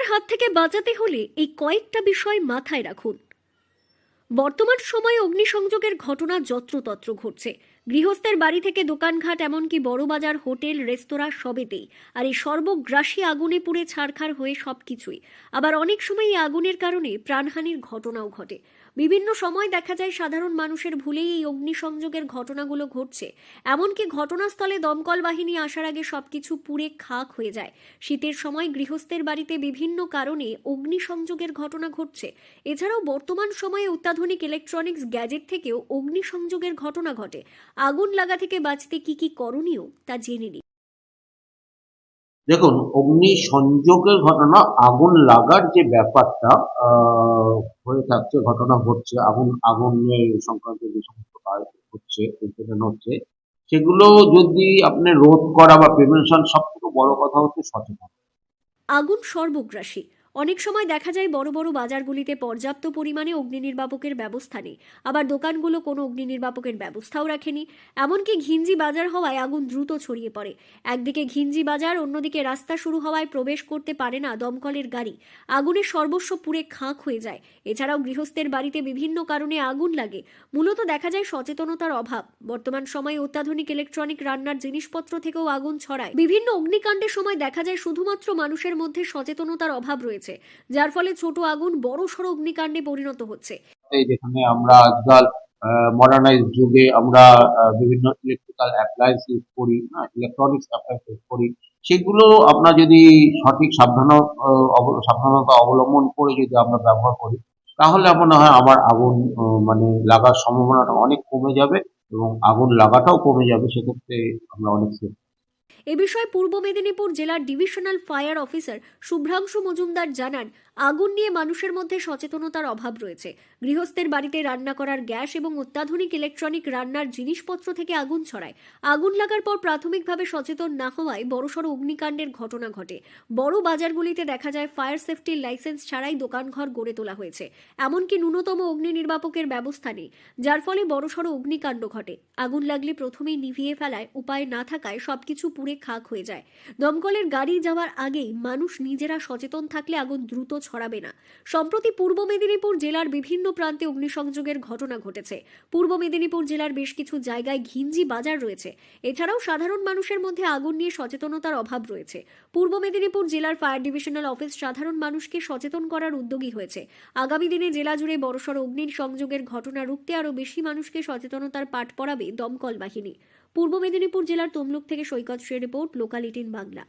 হাত থেকে বাঁচাতে হলে এই কয়েকটা বিষয় মাথায় রাখুন। বর্তমান সময়ে অগ্নিসংযোগের ঘটনা যত্রতত্র ঘটছে। গৃহস্থের বাড়ি থেকে দোকানঘাট, এমনকি বড় বাজার, হোটেল, রেস্তোরাঁ সবেতেই। আর এই সর্বগ্রাসী আগুনে পুড়ে ছারখার হয়ে সবকিছুই। আবার অনেক সময় এই আগুনের কারণে প্রাণহানির ঘটনাও ঘটে। বিভিন্ন সময় দেখা যায় সাধারণ মানুষের ভুলেই এই অগ্নিসংযোগের ঘটনাগুলো ঘটছে। এমনকি ঘটনাস্থলে দমকল বাহিনী আসার আগে সবকিছু পুড়ে খাক হয়ে যায়। শীতের সময় গৃহস্থের বাড়িতে বিভিন্ন কারণে অগ্নিসংযোগের ঘটনা ঘটছে। এছাড়াও বর্তমান সময়ে অত্যাধুনিক ইলেকট্রনিক্স গ্যাজেট থেকেও অগ্নিসংযোগের ঘটনা ঘটে। আগুন লাগা থেকে বাঁচতে কি কি করণীয় তা জেনে নিন। দেখুন, অগ্নি সংযোগের ঘটনা, আগুন লাগার যে ব্যাপারটা হয়ে থাকছে, ঘটনা ঘটছে, আগুনের সংক্রান্ত যে সমস্ত কাজ হচ্ছে, ইনসিডেন্ট হচ্ছে, সেগুলো যদি আপনি রোধ করা বা প্রিভেনশন, সব থেকে বড় কথা হচ্ছে সচেতন। আগুন সর্বগ্রাসী। অনেক সময় দেখা যায় বড় বড় বাজারগুলিতে পর্যাপ্ত পরিমাণে অগ্নি নির্বাপকের ব্যবস্থা নেই। আবার দোকানগুলো কোনো অগ্নি নির্বাপকের ব্যবস্থাও রাখেনি। এমনকি ঘিঞ্জি বাজার হওয়ায় আগুন দ্রুত ছড়িয়ে পড়ে। একদিকে ঘিঞ্জি বাজার, অন্যদিকে রাস্তা শুরু হওয়ায় প্রবেশ করতে পারে না দমকলের গাড়ি। আগুনের সর্বস্ব পুড়ে খাঁক হয়ে যায়। এছাড়াও গৃহস্থের বাড়িতে বিভিন্ন কারণে আগুন লাগে। মূলত দেখা যায় সচেতনতার অভাব। বর্তমান সময়ে অত্যাধুনিক ইলেকট্রনিক রান্নার জিনিসপত্র থেকেও আগুন ছড়ায়। বিভিন্ন অগ্নিকাণ্ডের সময় দেখা যায় শুধুমাত্র মানুষের মধ্যে সচেতনতার অভাব রয়েছে, যার ফলে ছোট আগুন বড়সড় অগ্নিকাণ্ডে পরিণত হচ্ছে। যেখানে আমরা আজকাল মডার্নাইজ যুগে আমরা বিভিন্ন ইলেকট্রিক্যাল অ্যাপ্লায়েন্স ইউজ করি, ইলেকট্রনিক্স অ্যাপ্লায়েন্স ইউজ করি, সেগুলো আপনার যদি সঠিক সাবধানতা অবলম্বন করে যদি আমরা ব্যবহার করি, তাহলে মনে হয় আমার আগুন মানে লাগার সম্ভাবনাটা অনেক কমে যাবে এবং আগুন লাগাটাও কমে যাবে। সেক্ষেত্রে আমরা অনেক সেফ। এ বিষয়ে পূর্ব মেদিনীপুর জেলার divisional fire officer Subhrangshu Majumdar জানান, আগুন নিয়ে মানুষের মধ্যে সচেতনতার অভাব রয়েছে। গৃহস্থের বাড়িতে রান্না করার গ্যাস এবং অত্যাধুনিক ইলেকট্রনিক রান্নার জিনিসপত্র থেকে আগুন ছড়ায়। আগুন লাগার পর প্রাথমিকভাবে সচেতন না হওয়ায় বড়সড় অগ্নিকাণ্ডের ঘটনা ঘটে। বড় বাজারগুলিতে দেখা যায় ফায়ার সেফটির লাইসেন্স ছাড়াই দোকানঘর গড়ে তোলা হয়েছে। এমনকি ন্যূনতম অগ্নি নির্বাপকের ব্যবস্থা নেই, যার ফলে বড়সড় অগ্নিকাণ্ড ঘটে। আগুন লাগলে প্রথমেই নিভিয়ে ফেলায় উপায় না থাকায় সবকিছু পুড়ে খাক হয়ে যায়। দমকলের গাড়ি যাওয়ার আগেই মানুষ নিজেরা সচেতন থাকলে আগুন দ্রুত ছড়াবে না। সম্প্রতি পূর্ব মেদিনীপুর জেলার বিভিন্ন প্রান্তে অগ্নিসংযোগের ঘটনা ঘটেছে। পূর্ব মেদিনীপুর জেলার বেশ কিছু জায়গায় ঘিঞ্জি বাজার রয়েছে। এছাড়াও সাধারণ মানুষের মধ্যে আগুন নিয়ে সচেতনতার অভাব রয়েছে। পূর্ব মেদিনীপুর জেলার ফায়ার ডিভিশনাল অফিস সাধারণ মানুষকে সচেতন করার উদ্যোগী হয়েছে। আগামী দিনে জেলা জুড়ে বড়সড় অগ্নি সংযোগের ঘটনা রুখতে আরও বেশি মানুষকে সচেতনতার পাঠ পড়াবে দমকল বাহিনী। পূর্ব মেদিনীপুর জেলার তমলুক থেকে সৈকত শের রিপোর্ট, লোকাল 18 বাংলা।